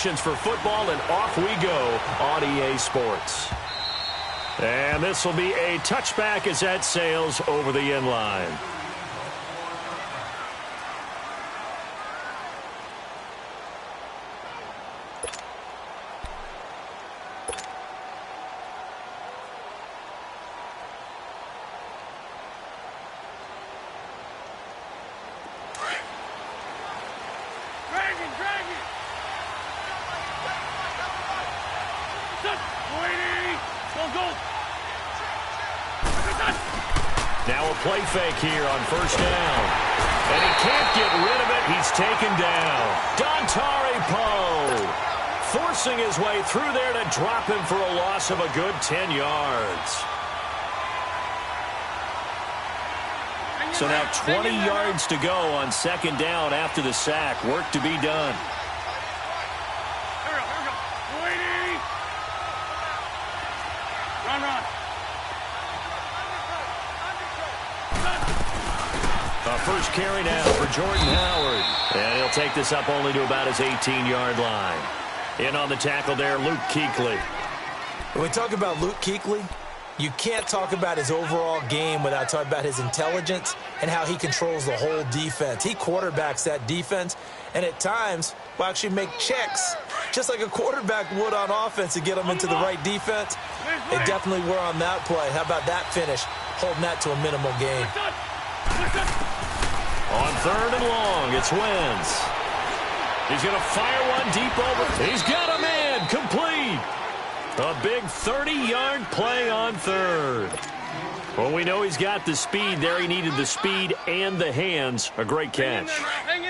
passions for football, and off we go on EA Sports. And this will be a touchback as that sails over the end line. Now a play fake here on first down. And he can't get rid of it. He's taken down. Dontari Poe forcing his way through there to drop him for a loss of a good 10 yards. So now 20 yards to go on second down after the sack. Work to be done. First carry now for Jordan Howard. And he'll take this up only to about his 18-yard line. In on the tackle there, Luke Kuechly. When we talk about Luke Kuechly, you can't talk about his overall game without talking about his intelligence and how he controls the whole defense. He quarterbacks that defense, and at times will actually make checks, just like a quarterback would on offense to get them into the right defense. They definitely were on that play. How about that finish, holding that to a minimal gain. On third and long, it's Wentz. He's going to fire one deep over. He's got a man complete. A big 30-yard play on third. Well, we know he's got the speed there. He needed the speed and the hands. A great catch.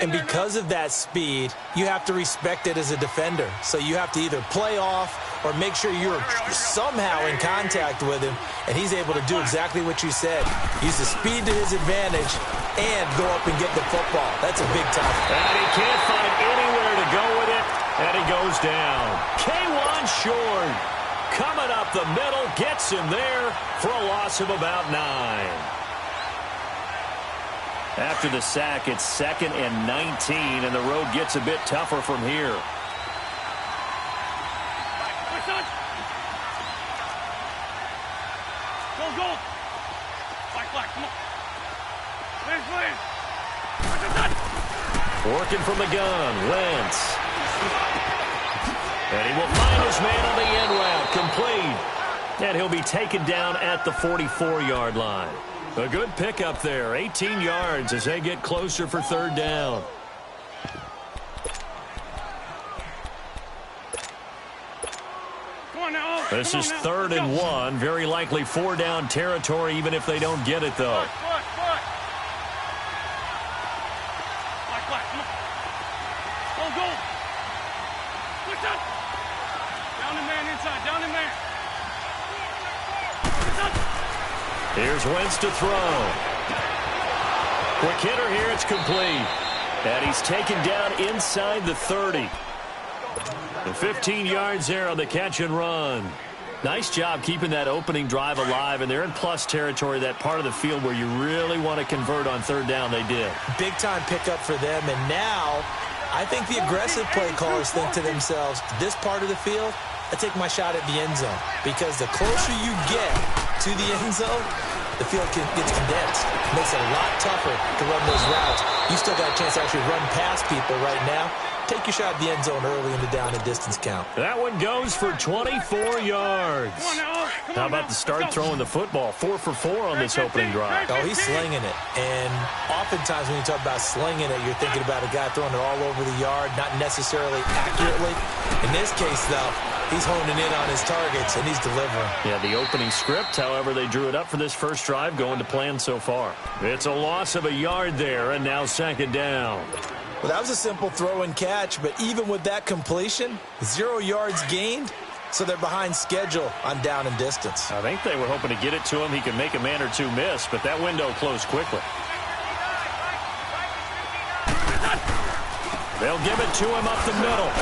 And because of that speed, you have to respect it as a defender. So you have to either play off or make sure you're somehow in contact with him, and he's able to do exactly what you said. Use the speed to his advantage and go up and get the football. That's a big time. And he can't find anywhere to go with it, and he goes down. K1 short. Coming up the middle, gets him there for a loss of about 9. After the sack, it's 2nd and 19, and the road gets a bit tougher from here. Working from the gun, Wentz. And he will find his man on the end route, complete. And he'll be taken down at the 44-yard line. A good pickup there, 18 yards as they get closer for third down. This is 3rd and 1, very likely 4-down territory even if they don't get it, though. Here's Wentz to throw. Quick hitter here, it's complete. And he's taken down inside the 30. And 15 yards there on the catch and run. Nice job keeping that opening drive alive, and they're in plus territory, that part of the field where you really want to convert on third down. They did. Big-time pickup for them, and now I think the aggressive play callers think to themselves, this part of the field, I take my shot at the end zone, because the closer you get to the end zone, the field gets condensed. It makes it a lot tougher to run those routes. You still got a chance to actually run past people right now. Take your shot at the end zone early in the down and distance count. That one goes for 24 yards. How about the start throwing the football? 4 for 4 on this opening drive. Oh, he's slinging it. And oftentimes when you talk about slinging it, you're thinking about a guy throwing it all over the yard, not necessarily accurately. In this case, though, he's honing in on his targets, and he's delivering. Yeah, the opening script, however, they drew it up for this first drive, going to plan so far. It's a loss of a yard there, and now 2nd down. Well, that was a simple throw and catch, but even with that completion, 0 yards gained, so they're behind schedule on down and distance. I think they were hoping to get it to him. He could make a man or two miss, but that window closed quickly. They'll give it to him up the middle.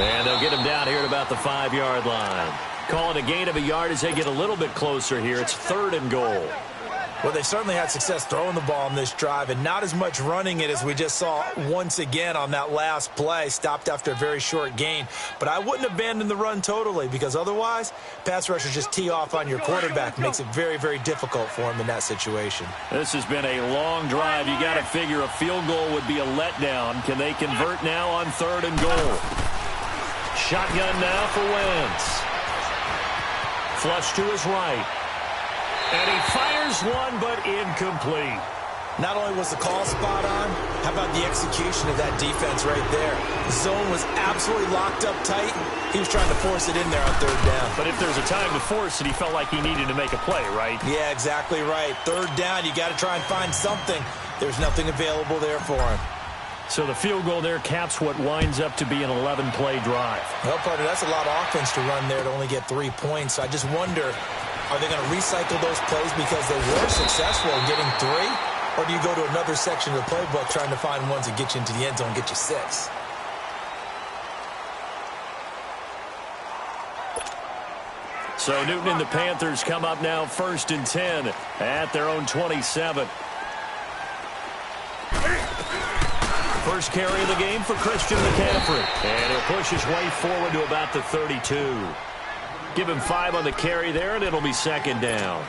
And they'll get him down here at about the 5-yard line. Call it a gain of a yard as they get a little bit closer here. It's 3rd and goal. Well, they've certainly had success throwing the ball on this drive and not as much running it as we just saw once again on that last play. Stopped after a very short gain. But I wouldn't abandon the run totally because otherwise, pass rushers just tee off on your quarterback. Makes it very, very difficult for him in that situation. This has been a long drive. You got to figure a field goal would be a letdown. Can they convert now on 3rd and goal? Shotgun now for Wentz. Flush to his right. And he fires one, but incomplete. Not only was the call spot on, how about the execution of that defense right there? The zone was absolutely locked up tight. He was trying to force it in there on 3rd down. But if there's a time to force it, he felt like he needed to make a play, right? Yeah, exactly right. 3rd down, you got to try and find something. There's nothing available there for him. So the field goal there caps what winds up to be an 11-play drive. Well, partner, that's a lot of offense to run there to only get 3 points. So I just wonder, are they going to recycle those plays because they were successful in getting 3? Or do you go to another section of the playbook trying to find ones that get you into the end zone and get you 6? So Newton and the Panthers come up now 1st and 10 at their own 27. First carry of the game for Christian McCaffrey. And he'll push his way forward to about the 32. Give him 5 on the carry there, and it'll be 2nd down.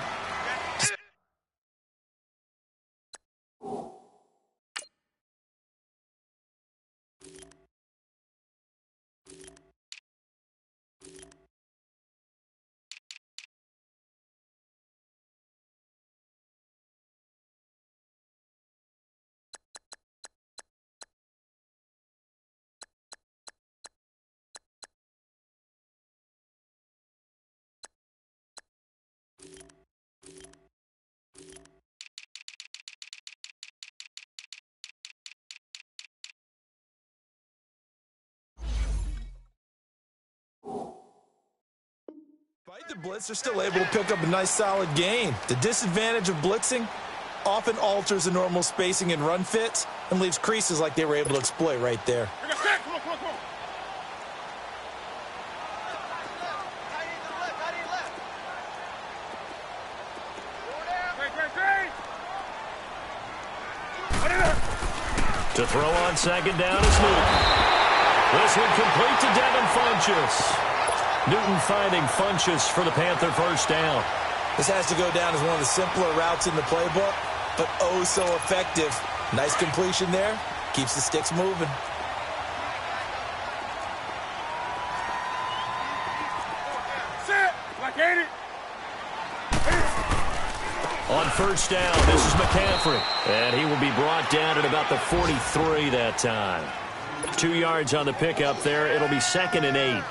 Despite the blitz, they're still able to pick up a nice solid gain. The disadvantage of blitzing often alters the normal spacing and run fits and leaves creases like they were able to exploit right there. To throw on 2nd down is Newton. This one complete to Devin Funchess. Newton finding Funchess for the Panther 1st down. This has to go down as one of the simpler routes in the playbook, but oh so effective. Nice completion there. Keeps the sticks moving. On 1st down, this is McCaffrey. And he will be brought down at about the 43 that time. 2 yards on the pickup there. It'll be 2nd and 8.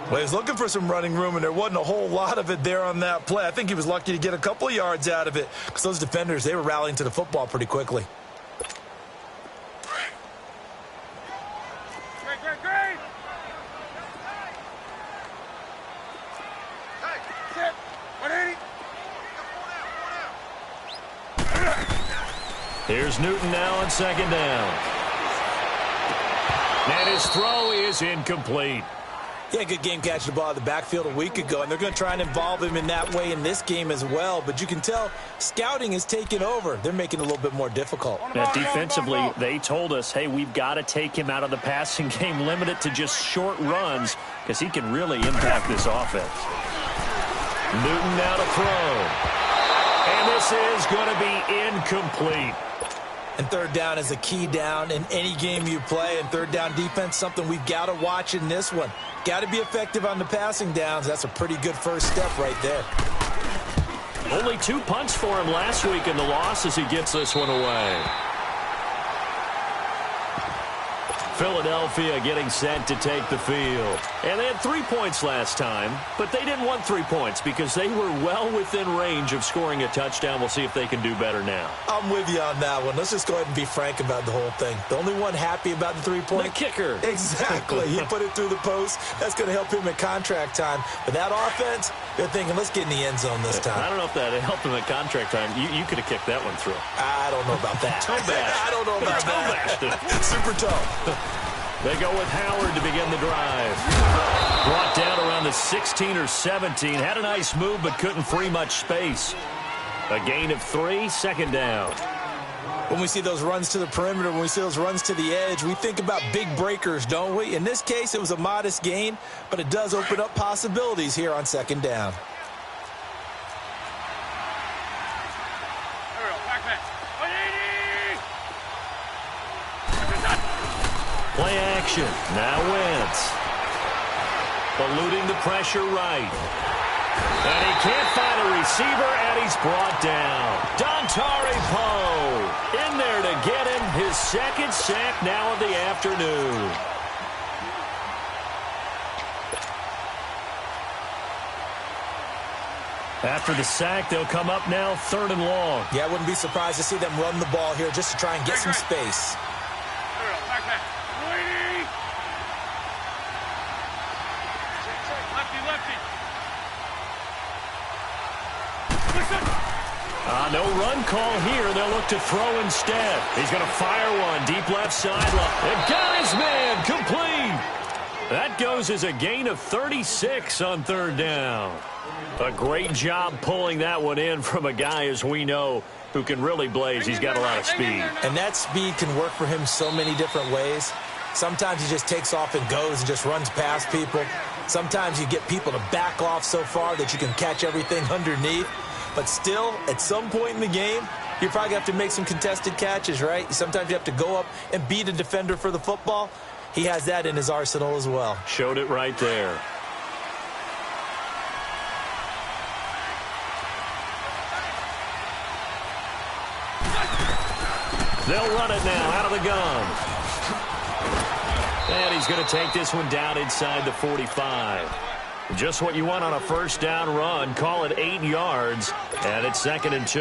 Well, he was looking for some running room, and there wasn't a whole lot of it there on that play. I think he was lucky to get a couple of yards out of it because those defenders, they were rallying to the football pretty quickly. Here's Newton now on 2nd down. And his throw is incomplete. He had a good game catching the ball in the backfield a week ago, and they're going to try and involve him in that way in this game as well. But you can tell scouting is taking over. They're making it a little bit more difficult. Now, defensively, they told us, hey, we've got to take him out of the passing game, limit it to just short runs, because he can really impact this offense. Newton now to throw. And this is going to be incomplete. And 3rd down is a key down in any game you play. And 3rd down defense, something we've got to watch in this one. Got to be effective on the passing downs. That's a pretty good first step right there. Only 2 punts for him last week in the loss as he gets this one away. Philadelphia getting set to take the field. And they had 3 points last time, but they didn't want 3 points because they were well within range of scoring a touchdown. We'll see if they can do better now. I'm with you on that one. Let's just go ahead and be frank about the whole thing. The only one happy about the 3-point? The kicker. Exactly. He put it through the post. That's going to help him at contract time. But that offense, they're thinking, let's get in the end zone this time. I don't know if that helped him at contract time. You could have kicked that one through. I don't know about that. Toe bash. I don't know about that. Super toe. They go with Howard to begin the drive. Brought down around the 16 or 17. Had a nice move, but couldn't free much space. A gain of 3, second down. When we see those runs to the perimeter, when we see those runs to the edge, we think about big breakers, don't we? In this case, it was a modest gain, but it does open up possibilities here on second down. Play action. Now Wentz. Eluding the pressure right. And he can't find a receiver, and he's brought down. Dontari Poe in there to get him his second sack now of the afternoon. After the sack, they'll come up now 3rd and long. Yeah, I wouldn't be surprised to see them run the ball here just to try and get some space. No run call here. They'll look to throw instead. He's going to fire one deep left sideline. And got his man complete. That goes as a gain of 36 on 3rd down. A great job pulling that one in from a guy, as we know, who can really blaze. He's got a lot of speed. And that speed can work for him so many different ways. Sometimes he just takes off and goes and just runs past people. Sometimes you get people to back off so far that you can catch everything underneath. But still, at some point in the game, you probably have to make some contested catches, right? Sometimes you have to go up and beat a defender for the football. He has that in his arsenal as well. Showed it right there. They'll run it now out of the gun. And he's going to take this one down inside the 45. Just what you want on a first down run. Call it 8 yards. And it's 2nd and 2.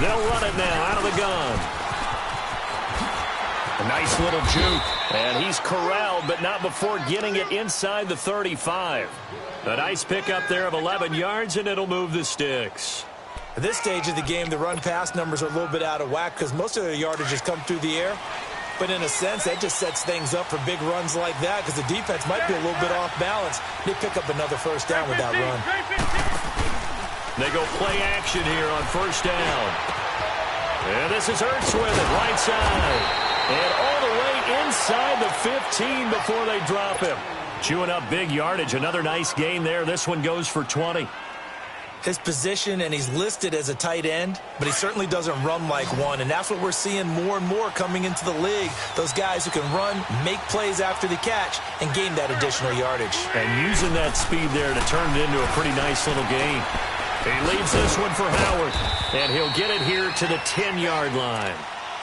They'll run it now out of the gun. A nice little juke. And he's corralled, but not before getting it inside the 35. A nice pickup there of 11 yards, and it'll move the sticks. At this stage of the game, the run-pass numbers are a little bit out of whack because most of their yardage has come through the air. But in a sense, that just sets things up for big runs like that because the defense might be a little bit off balance. They pick up another first down with that run. They go play action here on first down. And this is Ertz with it, right side. And all the way inside the 15 before they drop him. Chewing up big yardage. Another nice gain there. This one goes for 20. His position, and he's listed as a tight end, but he certainly doesn't run like one, and that's what we're seeing more and more coming into the league. Those guys who can run, make plays after the catch, and gain that additional yardage. And using that speed there to turn it into a pretty nice little gain. He leaves this one for Howard, and he'll get it here to the 10-yard line.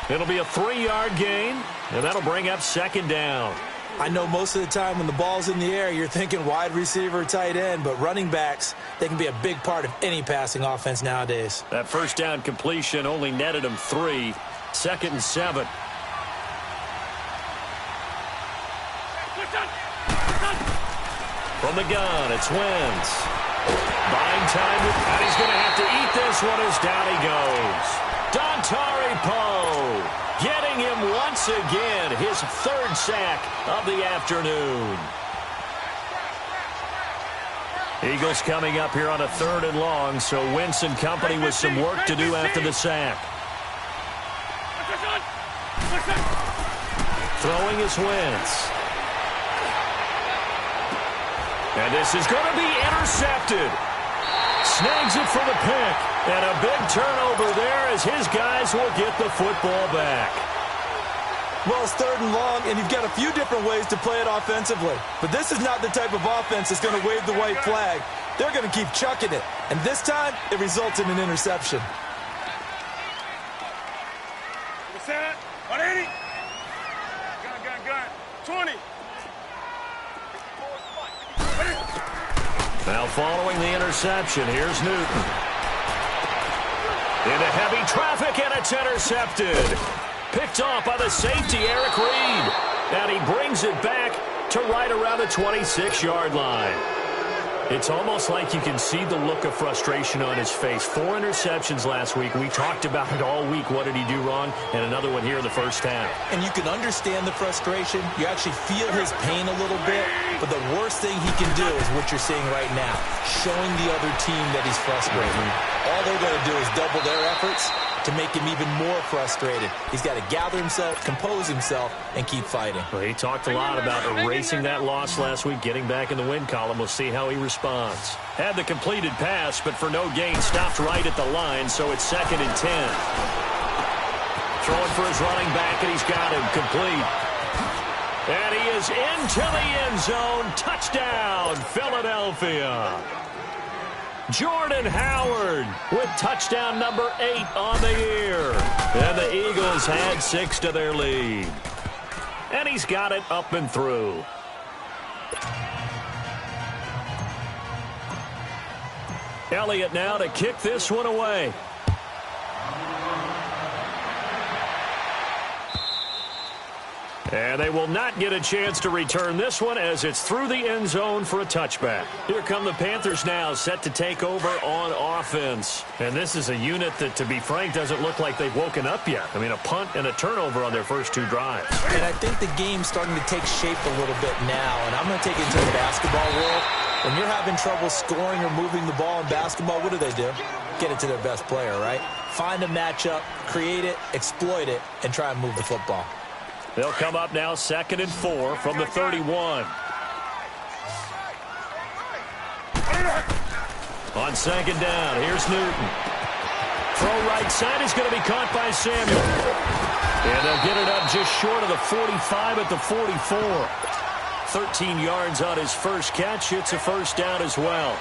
It'll be a 3-yard gain, and that'll bring up 2nd down. I know most of the time when the ball's in the air, you're thinking wide receiver, tight end, but running backs, they can be a big part of any passing offense nowadays. That first down completion only netted him 3. 2nd and 7. From the gun, it's Wentz. Buying time, and he's going to have to eat this one as down he goes. Dontari Poe getting him once again, his 3rd sack of the afternoon. Eagles coming up here on a 3rd and long, so Wentz and company with some work to do after the sack. Throwing is Wentz. And this is going to be intercepted. Snags it for the pick. And a big turnover there as his guys will get the football back. Well, it's 3rd and long, and you've got a few different ways to play it offensively. But this is not the type of offense that's going to wave the white flag. They're going to keep chucking it. And this time, it results in an interception. 180. Gun. 20. Now following the interception, here's Newton. Into heavy traffic, and it's intercepted. Picked off by the safety, Eric Reed. And he brings it back to right around the 26-yard line. It's almost like you can see the look of frustration on his face. 4 interceptions last week. We talked about it all week. What did he do wrong? And another one here in the first half. And you can understand the frustration. You actually feel his pain a little bit. But the worst thing he can do is what you're seeing right now, showing the other team that he's frustrated. All they're going to do is double their efforts to make him even more frustrated. He's got to gather himself, compose himself, and keep fighting. Well, he talked a lot about erasing that loss last week, getting back in the win column. We'll see how he responds. Had the completed pass, but for no gain, stopped right at the line, so it's 2nd and 10. Throwing for his running back, and he's got him complete. And he is into the end zone. Touchdown, Philadelphia. Jordan Howard with touchdown number 8 on the year. And the Eagles add 6 to their lead. And he's got it up and through. Elliott now to kick this one away. And they will not get a chance to return this one as it's through the end zone for a touchback. Here come the Panthers now, set to take over on offense. And this is a unit that, to be frank, doesn't look like they've woken up yet. I mean, a punt and a turnover on their first 2 drives. And I think the game's starting to take shape a little bit now. And I'm going to take it into the basketball world. When you're having trouble scoring or moving the ball in basketball, what do? Get it to their best player, right? Find a matchup, create it, exploit it, and try and move the football. They'll come up now 2nd and 4 from the 31. On 2nd down, here's Newton. Throw right side is going to be caught by Samuel. And they'll get it up just short of the 45 at the 44. 13 yards on his first catch. It's a first down as well.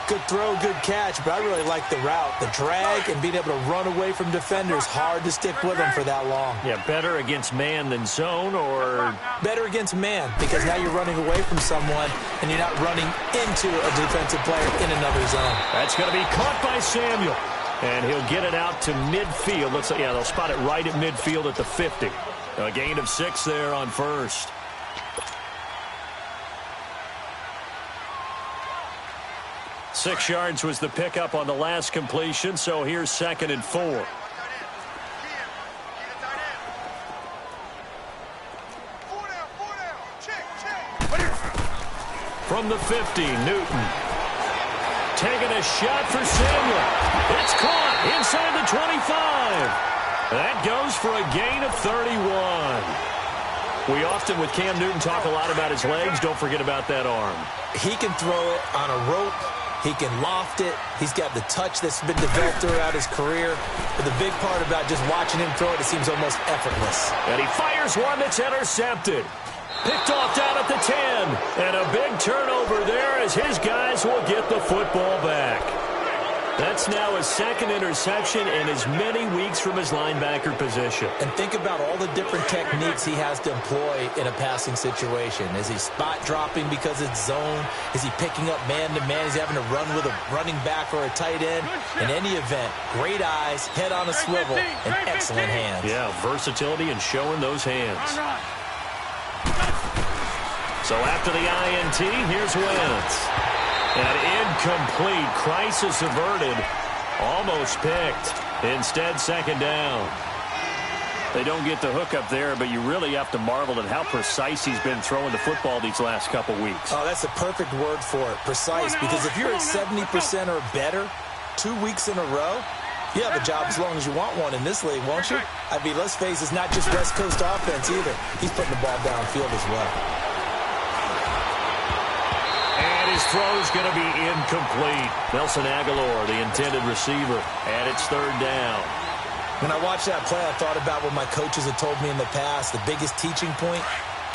Good throw, good catch, but I really like the route. The drag and being able to run away from defenders, hard to stick with them for that long. Yeah, better against man than zone, or? Better against man, because now you're running away from someone and you're not running into a defensive player in another zone. That's going to be caught by Samuel. And he'll get it out to midfield. They'll spot it right at midfield at the 50. A gain of 6 there on first. Six yards was the pickup on the last completion, so here's 2nd and 4. From the 50, Newton. Taking a shot for Samuel. It's caught inside the 25. That goes for a gain of 31. We often, with Cam Newton, talk a lot about his legs. Don't forget about that arm. He can throw it on a rope. He can loft it. He's got the touch that's been developed throughout his career. But the big part about just watching him throw it, it seems almost effortless. And he fires one that's intercepted. Picked off down at the 10. And a big turnover there as his guys will get the football back. That's now his 2nd interception in as many weeks from his linebacker position. And think about all the different techniques he has to employ in a passing situation. Is he spot dropping because it's zone? Is he picking up man-to-man? Is he having to run with a running back or a tight end? In any event, great eyes, head on a swivel, and excellent hands. Yeah, versatility and showing those hands. So after the INT, here's Wentz. An incomplete, crisis averted, almost picked. Instead, 2nd down. They don't get the hook up there, but you really have to marvel at how precise he's been throwing the football these last couple weeks. Oh, that's the perfect word for it, precise, because if you're at 70% or better 2 weeks in a row, you have a job as long as you want one in this league, won't you? I mean, let's face it, it's not just West Coast offense either. He's putting the ball downfield as well. His throw's going to be incomplete. Nelson Aguilar, the intended receiver, and it's 3rd down. When I watched that play, I thought about what my coaches had told me in the past. The biggest teaching point,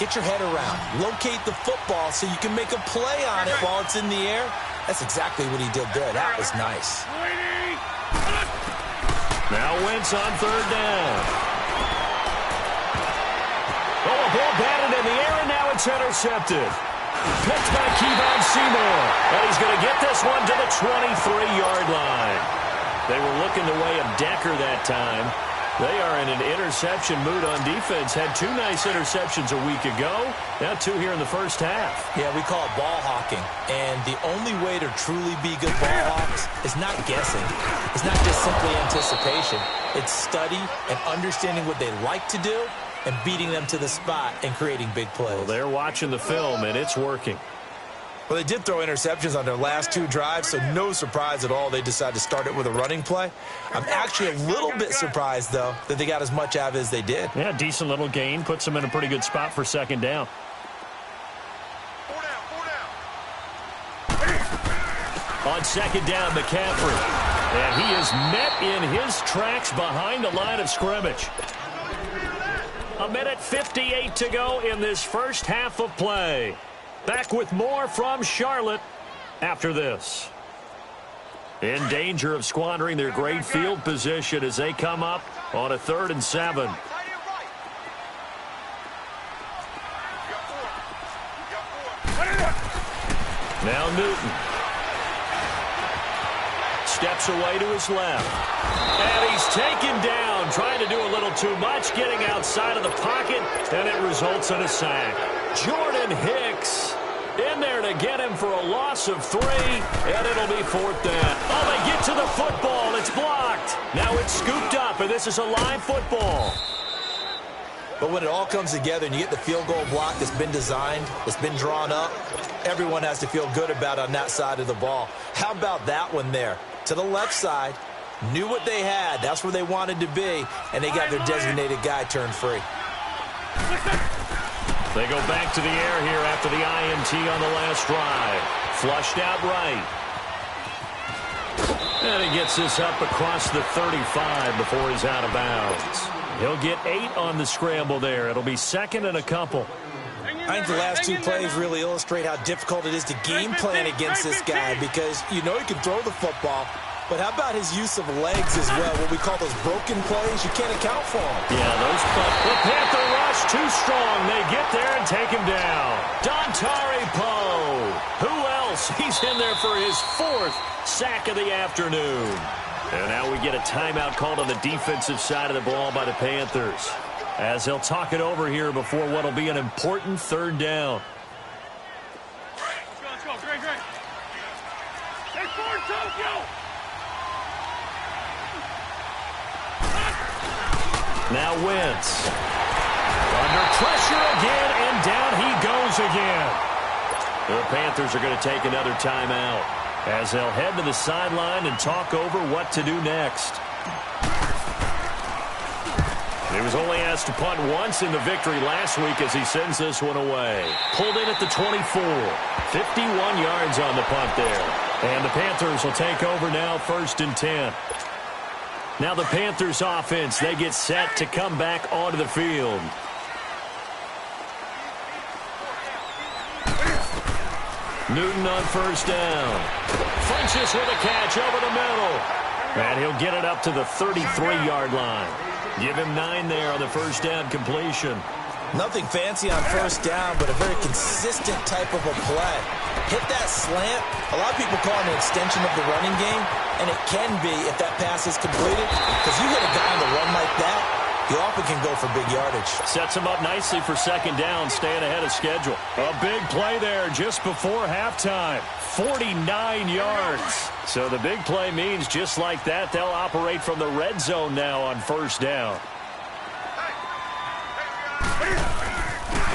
get your head around. Locate the football so you can make a play on it while it's in the air. That's exactly what he did there. That was nice. Now Wentz on 3rd down. Oh, a ball batted in the air, and now it's intercepted. Picked by Kevon Seymour. And he's going to get this one to the 23-yard line. They were looking the way of Decker that time. They are in an interception mood on defense. Had 2 nice interceptions a week ago. Now 2 here in the first half. Yeah, we call it ball hawking. And the only way to truly be good ball hawks is not guessing. It's not just simply anticipation. It's study and understanding what they like to do and beating them to the spot and creating big plays. Well, they're watching the film, and it's working. Well, they did throw interceptions on their last 2 drives, so no surprise at all they decided to start it with a running play. I'm actually a little bit surprised, though, that they got as much out of it as they did. Yeah, decent little gain. Puts them in a pretty good spot for second down. 4 down. On second down, McCaffrey. And he is met in his tracks behind the line of scrimmage. 1:58 to go in this first half of play. Back with more from Charlotte after this. In danger of squandering their great field position as they come up on a 3rd and 7. Now Newton. Steps away to his left. And he's taken down, trying to do a little too much, getting outside of the pocket, and it results in a sack. Jordan Hicks in there to get him for a loss of 3, and it'll be 4th down. Oh, they get to the football. It's blocked. Now it's scooped up, and this is a live football. But when it all comes together and you get the field goal block that's been designed, that's been drawn up, everyone has to feel good about on that side of the ball. How about that one there? To the left side, knew what they had. That's where they wanted to be, and they got their designated guy turned free. They go back to the air here after the INT on the last drive. Flushed out right. And he gets this up across the 35 before he's out of bounds. He'll get 8 on the scramble there. It'll be 2nd and a couple. I think the last 2 plays really illustrate how difficult it is to game plan against this guy because you know he can throw the football, but how about his use of legs as well? What we call those broken plays, you can't account for them. Yeah, those the Panther rush too strong. They get there and take him down. Dontari Poe. Who else? He's in there for his 4th sack of the afternoon. And now we get a timeout called on the defensive side of the ball by the Panthers, as they'll talk it over here before what will be an important 3rd down. Let's go. Great. Take 4, Tokyo. Now Wentz. Under pressure again, and down he goes again. The Panthers are going to take another timeout as they'll head to the sideline and talk over what to do next. He was only asked to punt once in the victory last week as he sends this one away. Pulled in at the 24. 51 yards on the punt there. And the Panthers will take over now, 1st and 10. Now the Panthers offense, they get set to come back onto the field. Newton on 1st down. Funches with a catch over the middle. And he'll get it up to the 33-yard line. Give him 9 there on the 1st down completion. Nothing fancy on 1st down, but a very consistent type of a play. Hit that slant. A lot of people call it an extension of the running game, and it can be if that pass is completed. Because you hit a guy on the run like that, you often can go for big yardage. Sets him up nicely for 2nd down, staying ahead of schedule. A big play there just before halftime. 49 yards. So the big play means just like that, they'll operate from the red zone now on 1st down.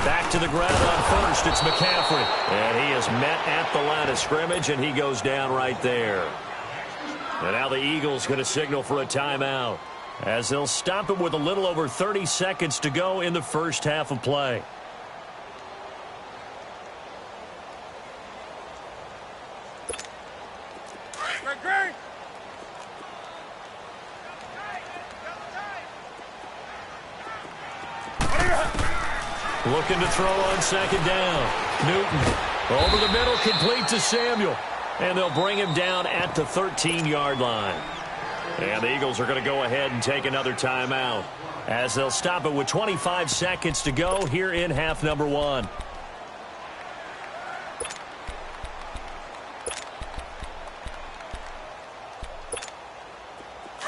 Back to the ground on 1st, it's McCaffrey. And he is met at the line of scrimmage, and he goes down right there. And now the Eagles going to signal for a timeout, as they'll stop it with a little over 30 seconds to go in the first half of play. Great. Looking to throw on 2nd down. Newton over the middle, complete to Samuel. And they'll bring him down at the 13-yard line. And the Eagles are going to go ahead and take another timeout, as they'll stop it with 25 seconds to go here in half number 1.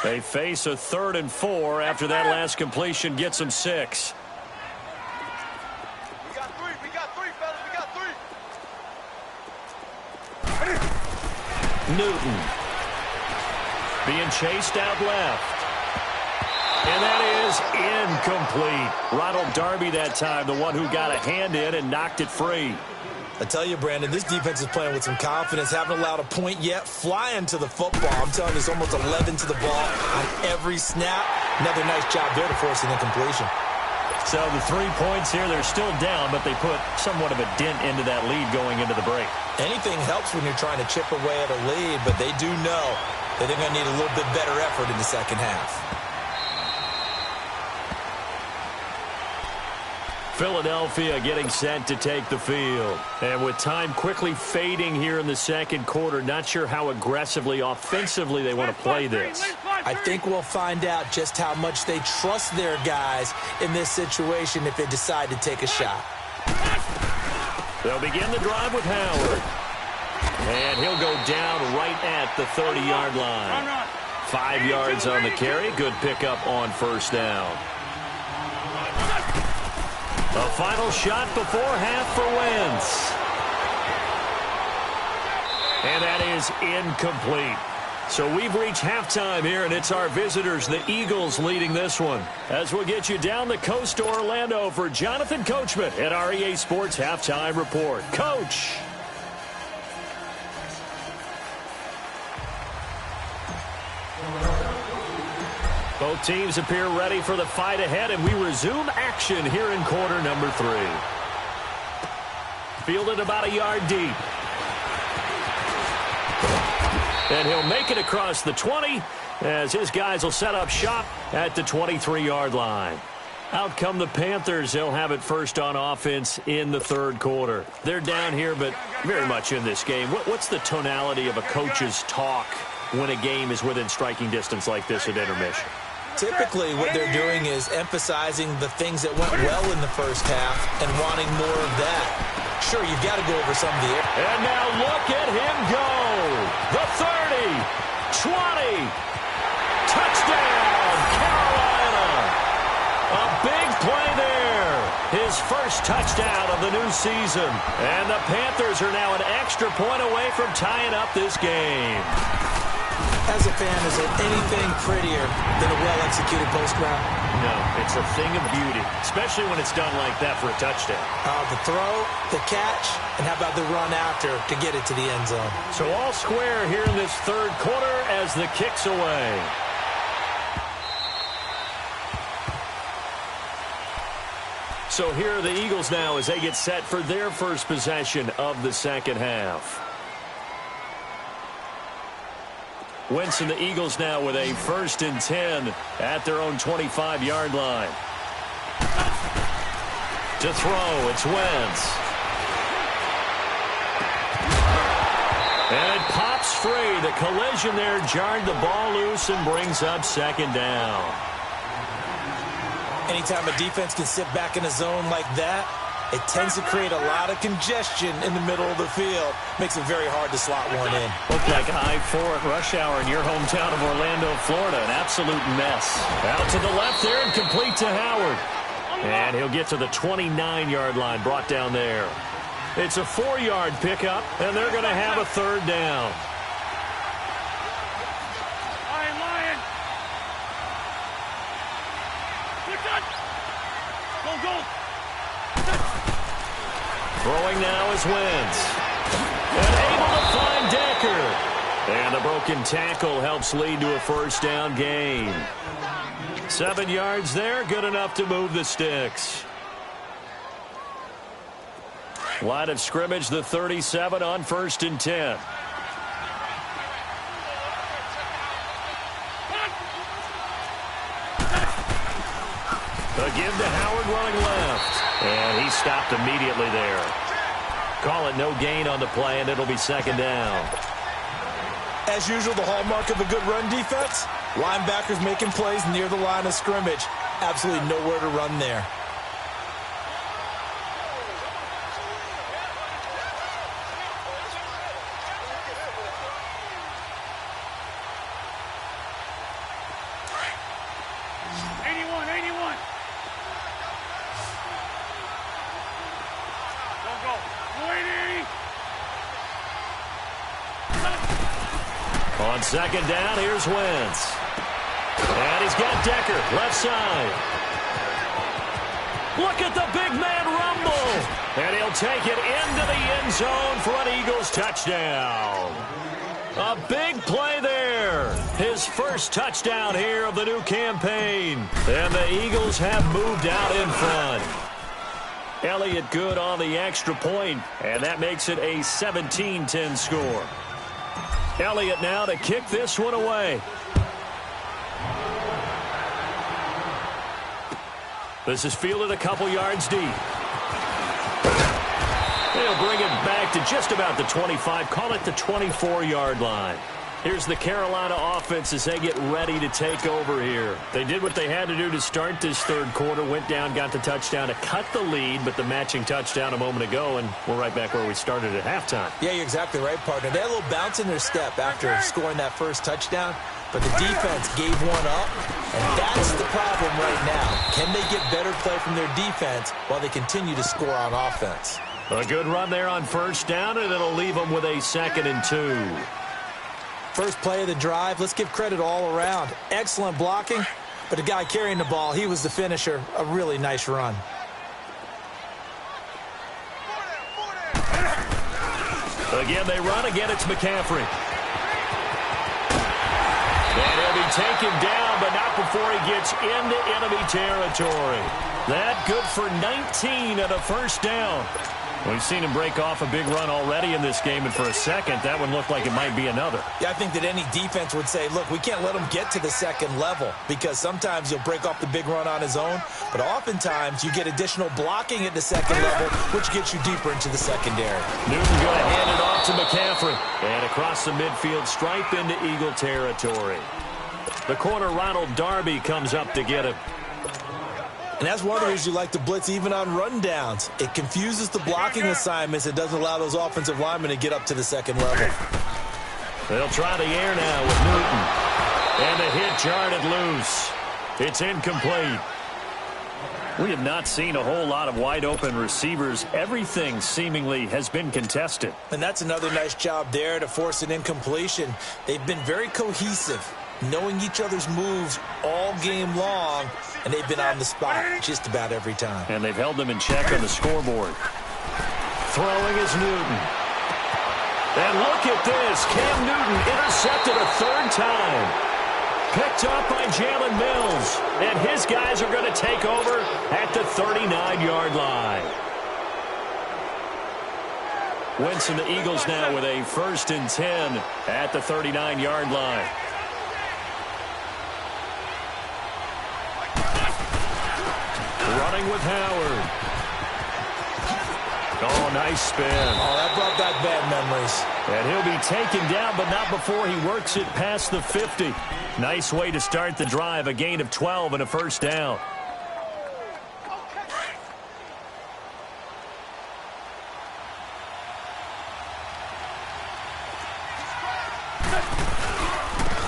They face a 3rd and 4 after that last completion gets them 6. We got three, fellas. We got three. Newton being chased out left. And that is incomplete. Ronald Darby that time, the one who got a hand in and knocked it free. I tell you, Brandon, this defense is playing with some confidence. Haven't allowed a point yet. Flying to the football. I'm telling you, it's almost 11 to the ball on every snap. Another nice job there to force an incompletion. So the 3 points here, they're still down, but they put somewhat of a dent into that lead going into the break. Anything helps when you're trying to chip away at a lead, but they do know that they're going to need a little bit better effort in the second half. Philadelphia getting set to take the field. And with time quickly fading here in the second quarter, not sure how aggressively, offensively they want to play this. I think we'll find out just how much they trust their guys in this situation if they decide to take a shot. They'll begin the drive with Howard. And he'll go down right at the 30-yard line. 5 yards on the carry. Good pickup on first down. A final shot before half for Wentz. And that is incomplete. So we've reached halftime here, and it's our visitors, the Eagles, leading this one. As we'll get you down the coast to Orlando for Jonathan Coachman at our EA Sports Halftime Report. Coach. Both teams appear ready for the fight ahead, and we resume action here in quarter number 3. Fielded about a yard deep. And he'll make it across the 20 as his guys will set up shop at the 23-yard line. Out come the Panthers. They'll have it first on offense in the third quarter. They're down here, but very much in this game. What's the tonality of a coach's talk when a game is within striking distance like this at intermission? Typically, what they're doing is emphasizing the things that went well in the first half and wanting more of that. Sure, you've got to go over some of the... And now look at him go. The 30, 20, touchdown, Carolina. A big play there. His first touchdown of the new season. And the Panthers are now an extra point away from tying up this game. As a fan, is there anything prettier than a well-executed post route? No, it's a thing of beauty, especially when it's done like that for a touchdown. The throw, the catch, and how about the run after to get it to the end zone? So all square here in this third quarter as the kick's away. So here are the Eagles now as they get set for their first possession of the second half. Wentz and the Eagles now with a 1st and 10 at their own 25-yard line. To throw, it's Wentz. And it pops free. The collision there jarred the ball loose and brings up second down. Anytime a defense can sit back in a zone like that, it tends to create a lot of congestion in the middle of the field. Makes it very hard to slot one in. Looked like I-4 at rush hour in your hometown of Orlando, Florida. An absolute mess. Out to the left there and complete to Howard. And he'll get to the 29-yard line, brought down there. It's a 4-yard pickup, and they're going to have a third down. Lion. Go. Throwing now is Wentz. And able to find Decker. And the broken tackle helps lead to a first down gain. 7 yards there, good enough to move the sticks. Line of scrimmage, the 37 on 1st and 10. The give to Howard running left. And he stopped immediately there. Call it no gain on the play, and it'll be second down. As usual, the hallmark of a good run defense, linebackers making plays near the line of scrimmage. Absolutely nowhere to run there. On second down, here's Wentz. And he's got Decker, left side. Look at the big man rumble. And he'll take it into the end zone for an Eagles touchdown. A big play there. His first touchdown here of the new campaign. And the Eagles have moved out in front. Elliott good on the extra point, and that makes it a 17-10 score. Elliott now to kick this one away. This is fielded a couple yards deep. They'll bring it back to just about the 25, call it the 24-yard line. Here's the Carolina offense as they get ready to take over here. They did what they had to do to start this third quarter, went down, got the touchdown to cut the lead, but the matching touchdown a moment ago, and we're right back where we started at halftime. Yeah, you're exactly right, partner. They had a little bounce in their step after scoring that first touchdown, but the defense gave one up, and that's the problem right now. Can they get better play from their defense while they continue to score on offense? A good run there on first down, and it'll leave them with a 2nd and 2. First play of the drive, let's give credit all around. Excellent blocking, but the guy carrying the ball, he was the finisher. A really nice run. Again, they run. Again, it's McCaffrey. And he'll be taken down, but not before he gets into enemy territory. That good for 19 and a first down. We've seen him break off a big run already in this game, and for a second, that one looked like it might be another. Yeah, I think that any defense would say, look, we can't let him get to the second level, because sometimes he'll break off the big run on his own, but oftentimes you get additional blocking at the second level, which gets you deeper into the secondary. Newton going to hand it off to McCaffrey, and across the midfield stripe into Eagle territory. The corner, Ronald Darby, comes up to get him. And that's one of the reasons you like to blitz even on rundowns. It confuses the blocking assignments. It doesn't allow those offensive linemen to get up to the second level. They'll try the air now with Newton. And the hit jarred it loose. It's incomplete. We have not seen a whole lot of wide open receivers. Everything seemingly has been contested. And that's another nice job there to force an incompletion. They've been very cohesive, knowing each other's moves all game long, and they've been on the spot just about every time. And they've held them in check on the scoreboard. Throwing is Newton. And look at this. Cam Newton intercepted a third time. Picked up by Jalen Mills. And his guys are going to take over at the 39-yard line. Wentz and the Eagles now with a 1st and 10 at the 39-yard line. Running with Howard. Oh, nice spin. Oh, that brought back bad memories. And he'll be taken down, but not before he works it past the 50. Nice way to start the drive. A gain of 12 and a first down.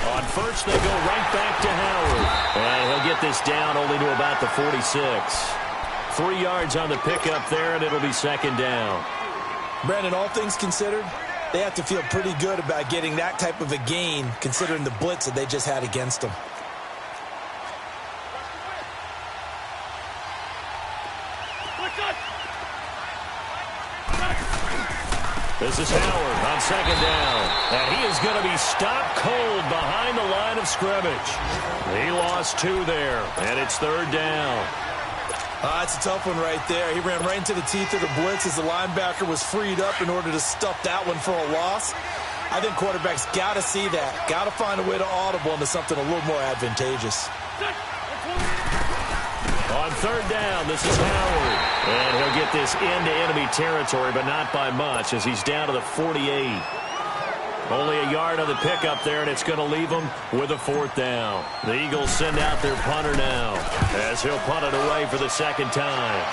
On first, they go right back to Howard. And he'll get this down only to about the 46. 3 yards on the pickup there, and it'll be 2nd down. Brandon, all things considered, they have to feel pretty good about getting that type of a gain, considering the blitz that they just had against them. This is Howard on 2nd down. And he is going to be stopped cold behind the line of scrimmage. He lost 2 there, and it's 3rd down. It's a tough one right there. He ran right into the teeth of the blitz as the linebacker was freed up in order to stuff that one for a loss. I think quarterbacks got to see that. Got to find a way to audible into something a little more advantageous. On 3rd down, this is Howard. And he'll get this into enemy territory, but not by much as he's down to the 48. Only a yard on the pickup there, and it's going to leave him with a 4th down. The Eagles send out their punter now as he'll punt it away for the 2nd time.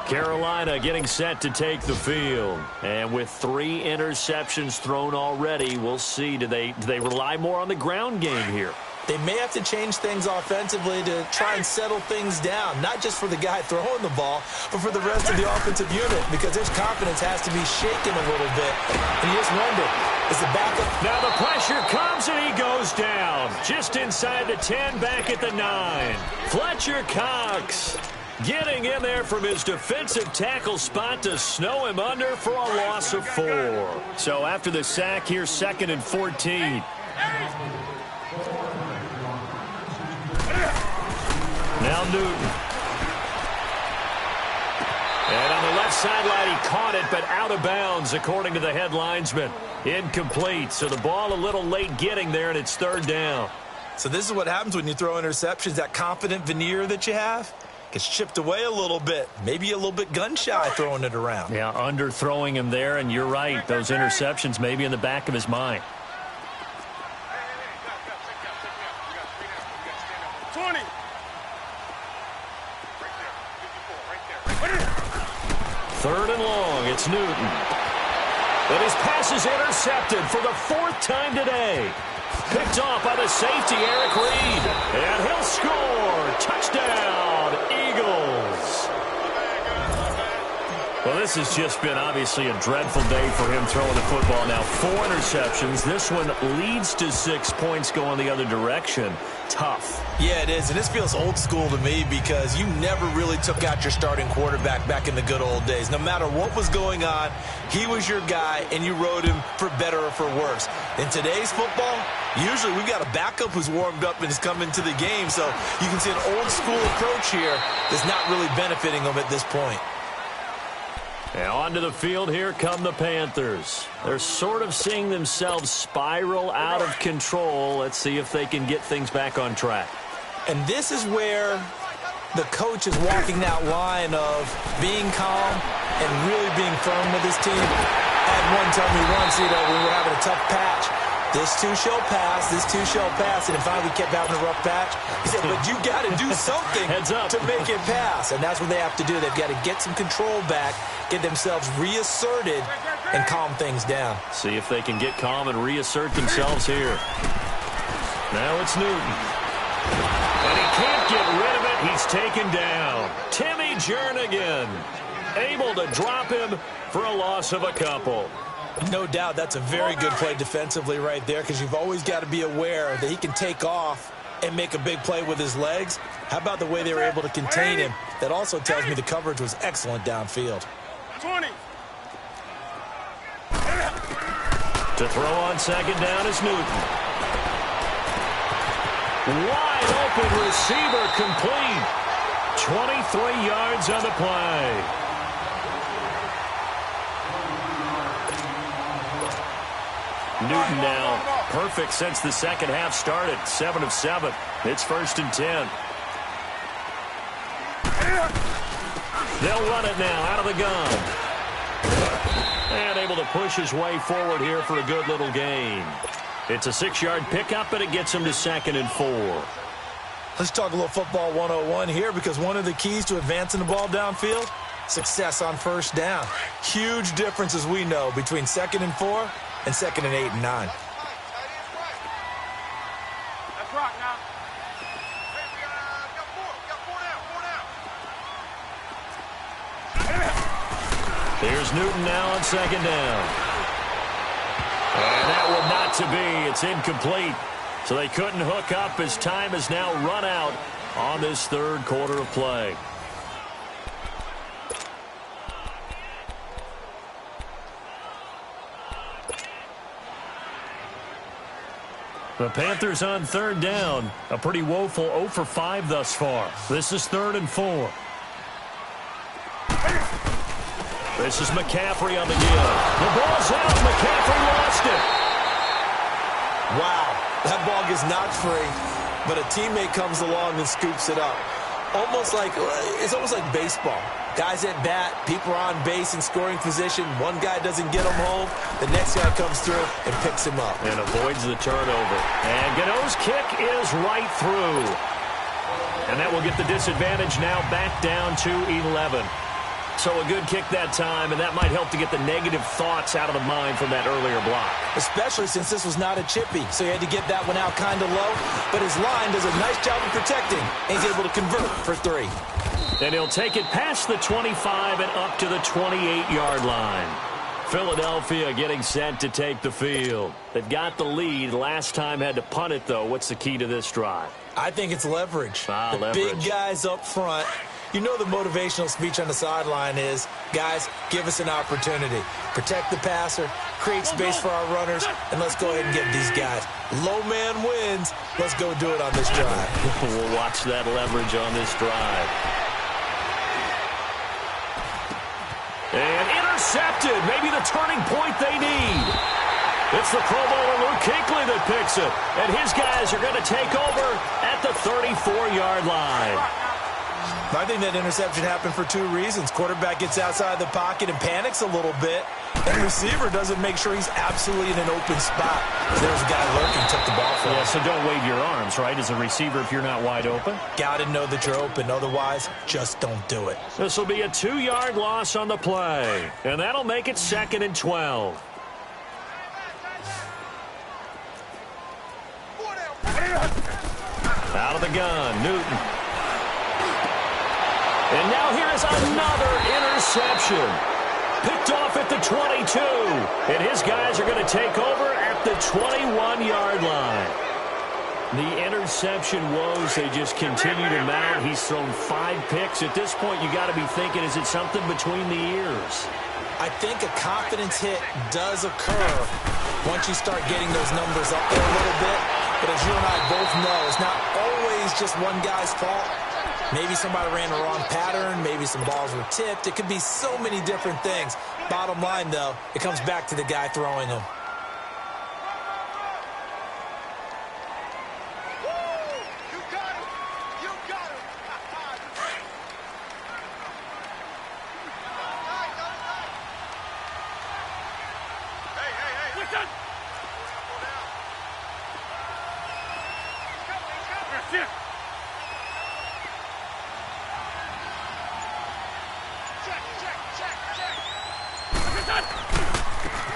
Carolina getting set to take the field. And with 3 interceptions thrown already, we'll see. Do they rely more on the ground game here? They may have to change things offensively to try and settle things down, not just for the guy throwing the ball, but for the rest of the offensive unit, because his confidence has to be shaken a little bit. And you just wonder, is the backup... Now the pressure comes and he goes down. Just inside the 10, back at the 9. Fletcher Cox getting in there from his defensive tackle spot to snow him under for a loss of 4. So after the sack, here's 2nd and 14. Now Newton. And on the left sideline, he caught it, but out of bounds, according to the head linesman. Incomplete, so the ball a little late getting there, and it's 3rd down. So this is what happens when you throw interceptions. That confident veneer that you have gets chipped away a little bit. Maybe a little bit gun-shy throwing it around. Yeah, underthrowing him there, and you're right. Those interceptions may be in the back of his mind. 20. 3rd and long, it's Newton. But his pass is intercepted for the 4th time today. Picked off by the safety, Eric Reed. And he'll score. Touchdown, Eagles. Well, this has just been obviously a dreadful day for him throwing the football. Now 4 interceptions. This one leads to 6 points going the other direction. Tough. Yeah, it is, and this feels old school to me because you never really took out your starting quarterback back in the good old days. No matter what was going on, he was your guy, and you rode him for better or for worse. In today's football, usually we've got a backup who's warmed up and has come into the game, so you can see an old school approach here that's not really benefiting them at this point. And onto the field, here come the Panthers. They're sort of seeing themselves spiral out of control. Let's see if they can get things back on track. And this is where the coach is walking that line of being calm and really being firm with his team. Had one tell me once, when we were having a tough patch, this too shall pass, this too shall pass. And finally we kept having a rough patch. He said, but you got to do something Heads up. to make it pass. And that's what they have to do. They've got to get some control back, get themselves reasserted, and calm things down. See if they can get calm and reassert themselves here. Now it's Newton. And he can't get rid of it. He's taken down. Timmy Jernigan able to drop him for a loss of a couple. No doubt that's a very good play defensively right there, because you've always got to be aware that he can take off and make a big play with his legs. How about the way they were able to contain him? That also tells me the coverage was excellent downfield. 20. To throw on 2nd down is Newton. Wide open receiver, complete. 23 yards on the play. Newton now perfect since the second half started. 7 of 7. It's 1st and 10. They'll run it now out of the gun. And able to push his way forward here for a good little gain. It's a 6-yard pickup, but it gets him to 2nd and 4. Let's talk a little football 101 here, because one of the keys to advancing the ball downfield, success on 1st down. Huge difference, as we know, between 2nd and 4 and 2nd and 8 and 9. Let's rock now. Here's Newton now on 2nd down. And that will not to be. It's incomplete. So they couldn't hook up as time has now run out on this 3rd quarter of play. The Panthers on 3rd down. A pretty woeful 0 for 5 thus far. This is 3rd and 4. This is McCaffrey on the give. The ball's out. McCaffrey lost it. Wow, that ball gets knocked free, but a teammate comes along and scoops it up. It's almost like baseball. Guys at bat, people are on base in scoring position. One guy doesn't get him home. The next guy comes through and picks him up. And avoids the turnover. And Gano's kick is right through. And that will get the disadvantage now back down to 11. So a good kick that time, and that might help to get the negative thoughts out of the mind from that earlier block. Especially since this was not a chippy, so he had to get that one out kind of low. But his line does a nice job of protecting, and he's able to convert for 3. And he'll take it past the 25 and up to the 28-yard line. Philadelphia getting set to take the field. They've got the lead. Last time had to punt it, though. What's the key to this drive? I think it's leverage. The leverage. Big guys up front. You know the motivational speech on the sideline is, guys, give us an opportunity. Protect the passer, create space for our runners, and let's go ahead and get these guys. Low man wins. Let's go do it on this drive. We'll watch that leverage on this drive. And intercepted. Maybe the turning point they need. It's the Pro Bowler Luke Kuechly that picks it. And his guys are going to take over at the 34-yard line. I think that interception happened for 2 reasons. Quarterback gets outside the pocket and panics a little bit. And receiver doesn't make sure he's absolutely in an open spot. There's a guy lurking, took the ball from him. Yeah, so don't wave your arms, right, as a receiver if you're not wide open. Got to know that you're open. Otherwise, just don't do it. This will be a 2-yard loss on the play. And that'll make it 2nd and 12. Out of the gun, Newton. And now here is another interception. Picked off at the 22. And his guys are going to take over at the 21-yard line. The interception woes, they just continue to mount. He's thrown 5 picks. At this point, you got to be thinking, is it something between the ears? I think a confidence hit does occur once you start getting those numbers up there a little bit. But as you and I both know, it's not always just one guy's fault. Maybe somebody ran the wrong pattern. Maybe some balls were tipped. It could be so many different things. Bottom line, though, it comes back to the guy throwing them. You got him. You got him. Hey. Listen. That's it.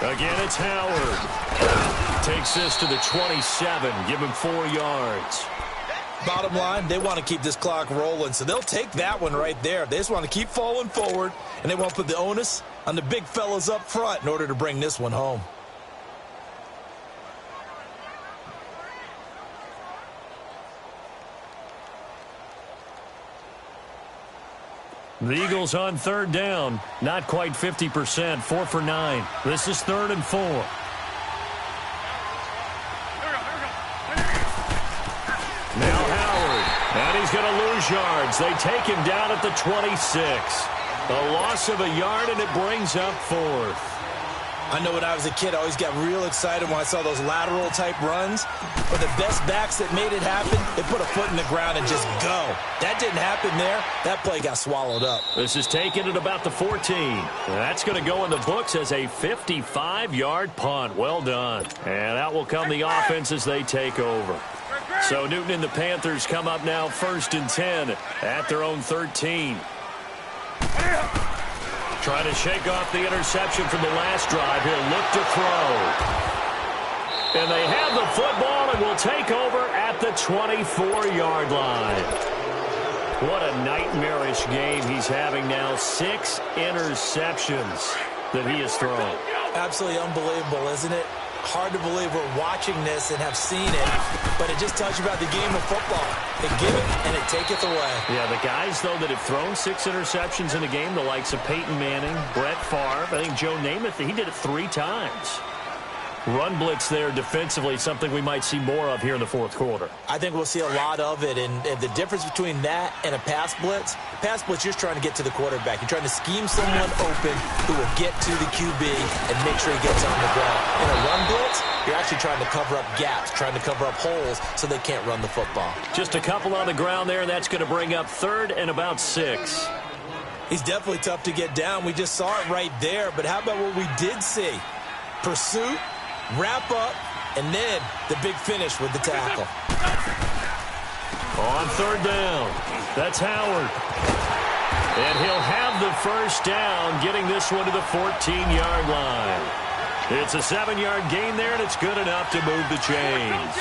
Again, it's Howard. Takes this to the 27. Give him 4 yards. Bottom line, they want to keep this clock rolling, so they'll take that one right there. They just want to keep falling forward, and they want to put the onus on the big fellas up front in order to bring this one home. The Eagles on 3rd down. Not quite 50%. 4 for 9. This is 3rd and 4. Now Howard. And he's going to lose yards. They take him down at the 26. A loss of a yard, and it brings up 4th. I know when I was a kid, I always got real excited when I saw those lateral-type runs. But the best backs that made it happen, they put a foot in the ground and just go. That didn't happen there. That play got swallowed up. This is taken at about the 14. That's going to go in the books as a 55-yard punt. Well done. And out will come the offense as they take over. So Newton and the Panthers come up now 1st and 10 at their own 13. Trying to shake off the interception from the last drive. He'll look to throw. And they have the football and will take over at the 24-yard line. What a nightmarish game he's having now. 6 interceptions that he has thrown. Absolutely unbelievable, isn't it? Hard to believe we're watching this and have seen it, but it just tells you about the game of football. They give it, and it taketh away. Yeah, the guys, though, that have thrown 6 interceptions in a game, the likes of Peyton Manning, Brett Favre, I think Joe Namath, he did it 3 times. Run blitz there defensively, something we might see more of here in the 4th quarter. I think we'll see a lot of it, and the difference between that and a pass blitz, you're trying to get to the quarterback. You're trying to scheme someone open who will get to the QB and make sure he gets on the ground. In a run blitz, you're actually trying to cover up gaps, trying to cover up holes so they can't run the football. Just a couple on the ground there, and that's going to bring up 3rd and about 6. He's definitely tough to get down. We just saw it right there, but how about what we did see? Pursuit, wrap up, and then the big finish with the tackle. On 3rd down, that's Howard. And he'll have the first down, getting this one to the 14-yard line. It's a 7-yard gain there, and it's good enough to move the chains.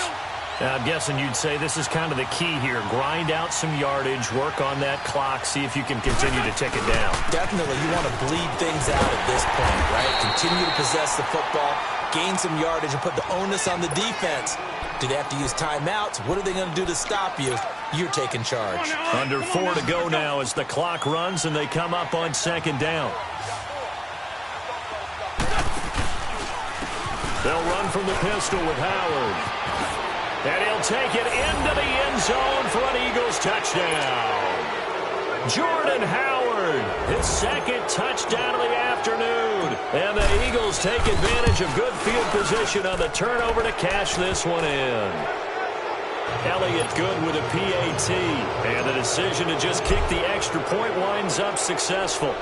Now, I'm guessing you'd say this is kind of the key here. Grind out some yardage, work on that clock, see if you can continue to tick it down. Definitely, you want to bleed things out at this point, right? Continue to possess the football, gain some yardage, and put the onus on the defense. Do they have to use timeouts? What are they going to do to stop you? You're taking charge. Under 4 to go now as the clock runs and they come up on second down. They'll run from the pistol with Howard. And he'll take it into the end zone for an Eagles touchdown. Jordan Howard, his second touchdown of the afternoon. And the Eagles take advantage of good field position on the turnover to cash this one in. Elliott good with a PAT. And the decision to just kick the extra point winds up successful.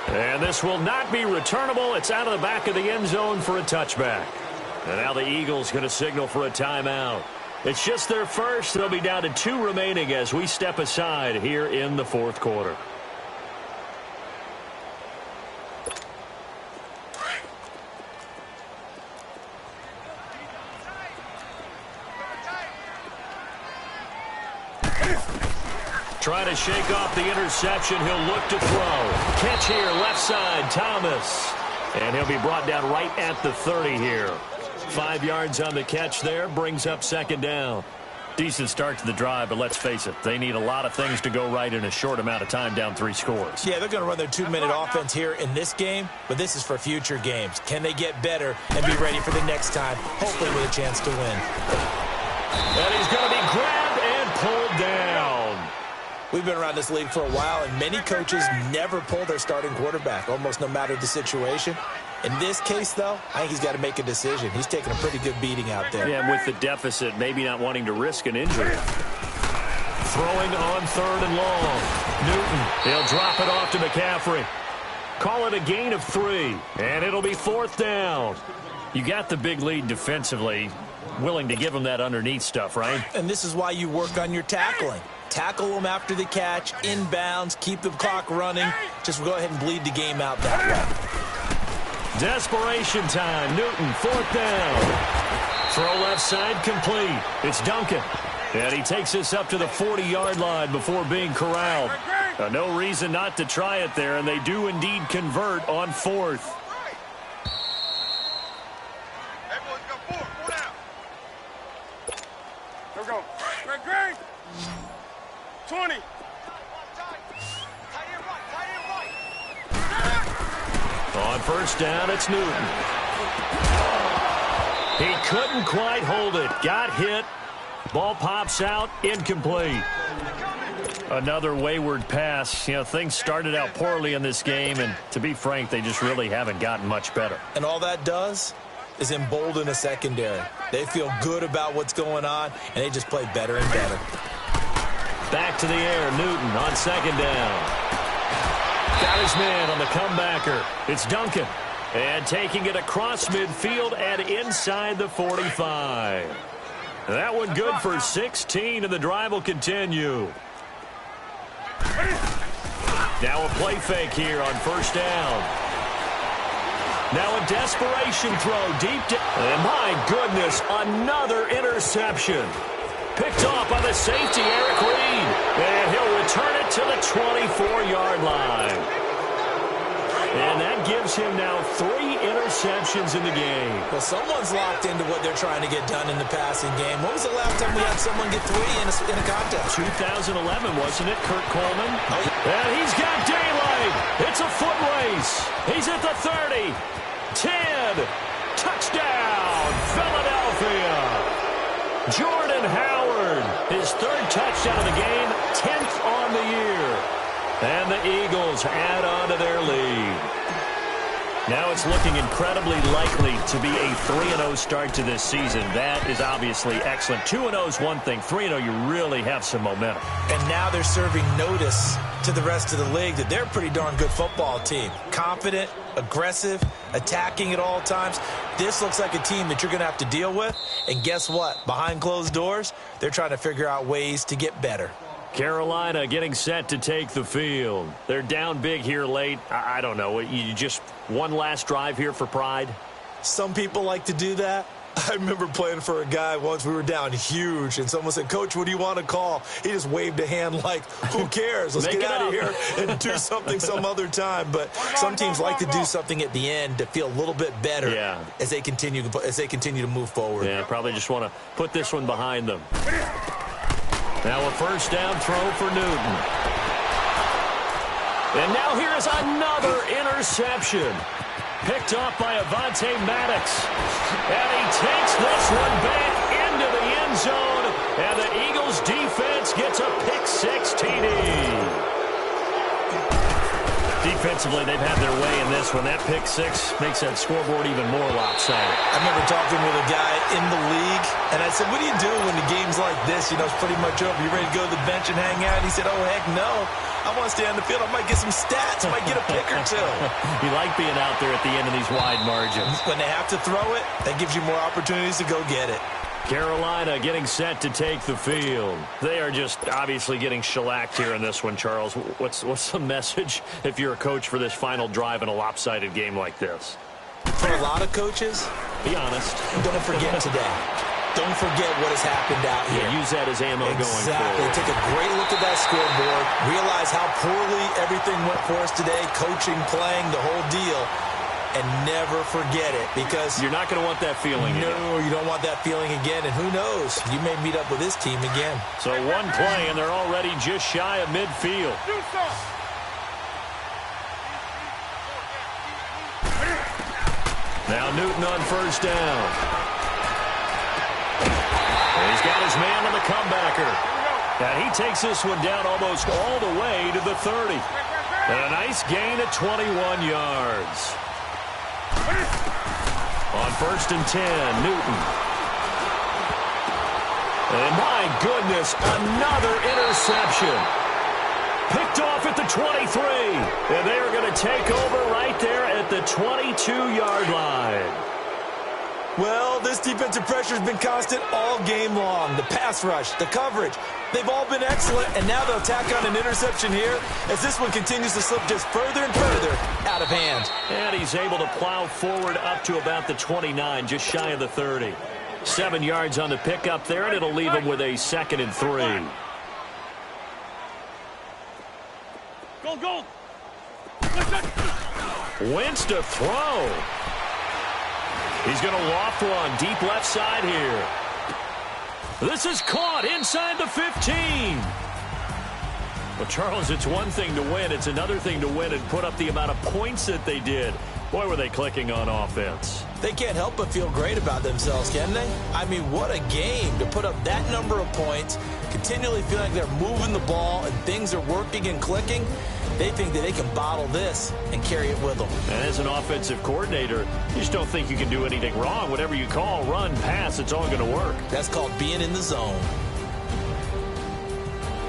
And this will not be returnable. It's out of the back of the end zone for a touchback. And now the Eagles going to signal for a timeout. It's just their first. They'll be down to 2 remaining as we step aside here in the fourth quarter. Trying to shake off the interception. He'll look to throw. Catch here, left side, Thomas. And he'll be brought down right at the 30 here. 5 yards on the catch there. Brings up second down. Decent start to the drive, but let's face it, they need a lot of things to go right in a short amount of time, down 3 scores. Yeah, they're going to run their 2-minute offense here in this game, but this is for future games. Can they get better and be ready for the next time, hopefully with a chance to win? And he's going to be grabbed and pulled down. We've been around this league for a while, and many coaches never pull their starting quarterback, almost no matter the situation. In this case, though, I think he's got to make a decision. He's taking a pretty good beating out there. Yeah, and with the deficit, maybe not wanting to risk an injury. Throwing on 3rd and long. Newton, he'll drop it off to McCaffrey. Call it a gain of 3, and it'll be 4th down. You got the big lead defensively. Willing to give him that underneath stuff, right? And this is why you work on your tackling. Tackle them after the catch, inbounds, keep the clock running. Just go ahead and bleed the game out that way. Desperation time. Newton, 4th down. Throw left side complete. It's Duncan. And he takes this up to the 40-yard line before being corralled. No reason not to try it there, and they do indeed convert on 4th. Everyone's got 4 down. Here we go. Greg. 20. On 1st down, it's Newton. He couldn't quite hold it. Got hit. Ball pops out. Incomplete. Another wayward pass. You know, things started out poorly in this game, and to be frank, they just really haven't gotten much better. And all that does is embolden a secondary. They feel good about what's going on, and they just play better and better. Back to the air, Newton on 2nd down. Got his man on the comebacker. It's Duncan. And taking it across midfield and inside the 45. That one good for 16, and the drive will continue. Now a play fake here on 1st down. Now a desperation throw deep down. And my goodness, another interception. Picked off by the safety, Eric Reed. And he'll return it to the 24-yard line. And that gives him now 3 interceptions in the game. Well, someone's locked into what they're trying to get done in the passing game. When was the last time we had someone get 3 in a contest? 2011, wasn't it, Kurt Coleman? And he's got daylight. It's a foot race. He's at the 30. 10. Touchdown, Philadelphia. Jordan Howard, his 3rd touchdown of the game, 10th on the year. And the Eagles add on to their lead. Now it's looking incredibly likely to be a 3-0 start to this season. That is obviously excellent. 2-0 is one thing. 3-0, you really have some momentum. And now they're serving notice to the rest of the league that they're a pretty darn good football team. Confident, aggressive, attacking at all times. This looks like a team that you're going to have to deal with. And guess what? Behind closed doors, they're trying to figure out ways to get better. Carolina getting set to take the field. They're down big here late. I don't know. You just one last drive here for pride? Some people like to do that. I remember playing for a guy once. We were down huge, and someone said, "Coach, what do you want to call?" He just waved a hand like, who cares? Let's get out of here and do something some other time. But some teams like to do something at the end to feel a little bit better as they continue to move forward. Yeah, probably just want to put this one behind them. Now a first down throw for Newton. And now here's another interception. Picked off by Avonte Maddox. And he takes this one back into the end zone. And the Eagles defense gets a pick-6 TD. Defensively, they've had their way in this one. That pick-6 makes that scoreboard even more lopsided. I remember talking with a guy in the league, and I said, what do you do when the game's like this? You know, it's pretty much over. You ready to go to the bench and hang out? And he said, oh, heck no. I want to stay on the field. I might get some stats. I might get a pick or two. You like being out there at the end of these wide margins. When they have to throw it, that gives you more opportunities to go get it. Carolina getting set to take the field. They are just obviously getting shellacked here in this one, Charles. What's the message if you're a coach for this final drive in a lopsided game like this? For a lot of coaches, be honest. Don't forget today. Don't forget what has happened out here. Yeah, use that as ammo going forward. Exactly. Take a great look at that scoreboard. Realize how poorly everything went for us today. Coaching, playing, the whole deal. And never forget it, because you're not going to want that feeling again. No, you don't want that feeling again. And who knows? You may meet up with this team again. So one play, and they're already just shy of midfield. Now Newton on first down. And he's got his man on the comebacker. And he takes this one down almost all the way to the 30. And a nice gain at 21 yards. On first and 10, Newton. And my goodness, another interception. Picked off at the 23. And they are going to take over right there at the 22-yard line. Well, this defensive pressure has been constant all game long. The pass rush, the coverage, they've all been excellent, and now they'll tack on an interception here as this one continues to slip just further and further out of hand. And he's able to plow forward up to about the 29, just shy of the 30. 7 yards on the pickup there, and it'll leave him with a 2nd and 3. Go. Wentz to throw. He's going to loft one deep left side here. This is caught inside the 15. Well, Charles, it's one thing to win. It's another thing to win and put up the amount of points that they did. Boy, were they clicking on offense. They can't help but feel great about themselves, can they? I mean, what a game to put up that number of points, continually feeling like they're moving the ball and things are working and clicking. They think that they can bottle this and carry it with them. And as an offensive coordinator, you just don't think you can do anything wrong. Whatever you call, run, pass, it's all going to work. That's called being in the zone.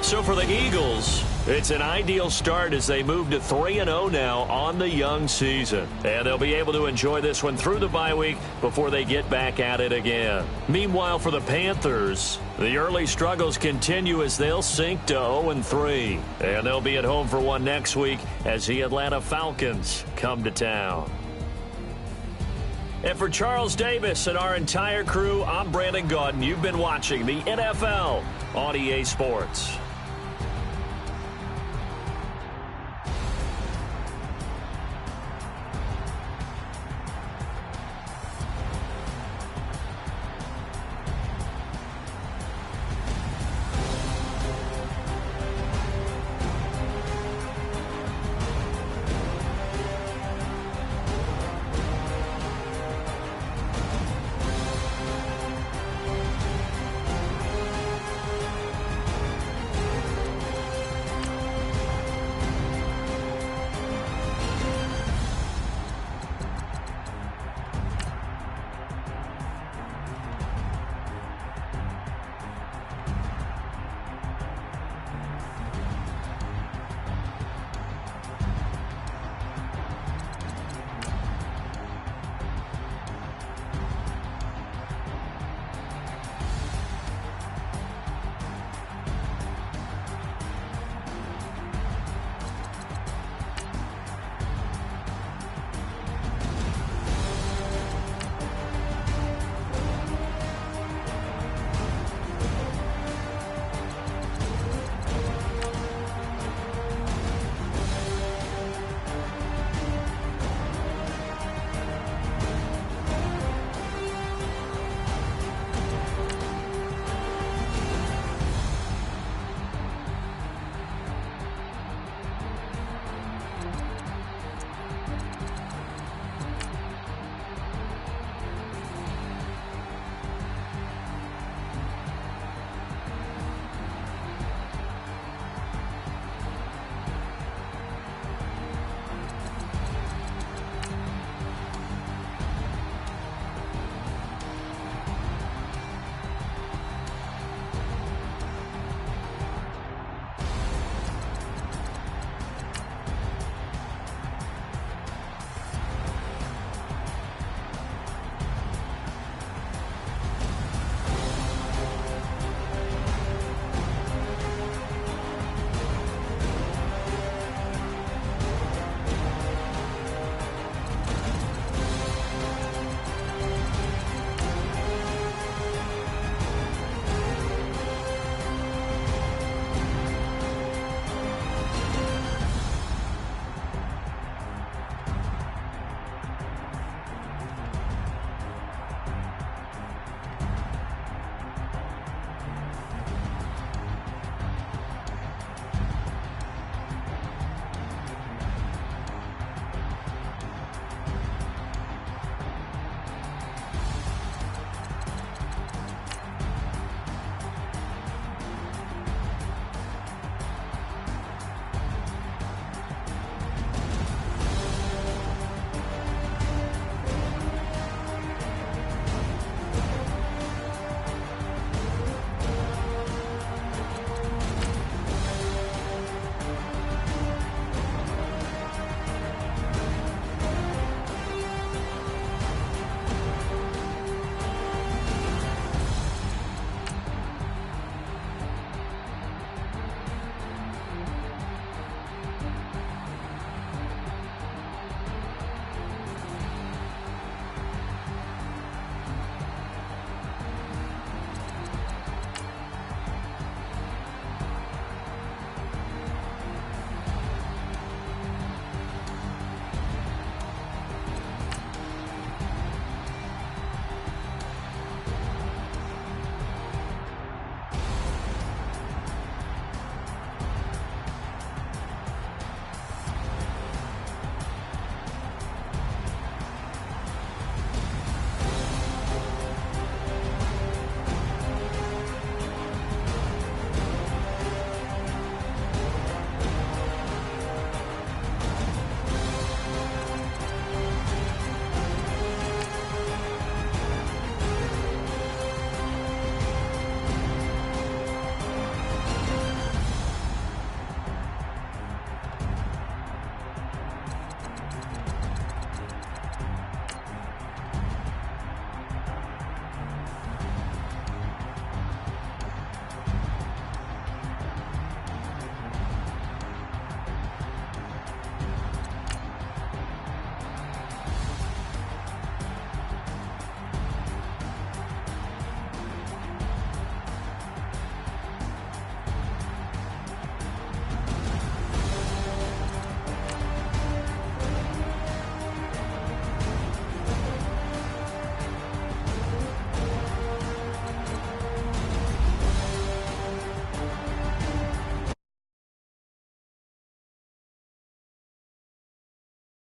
So for the Eagles, it's an ideal start as they move to 3-0 now on the young season. And they'll be able to enjoy this one through the bye week before they get back at it again. Meanwhile, for the Panthers, the early struggles continue as they'll sink to 0-3. And they'll be at home for one next week as the Atlanta Falcons come to town. And for Charles Davis and our entire crew, I'm Brandon Gaudin. You've been watching the NFL on EA Sports.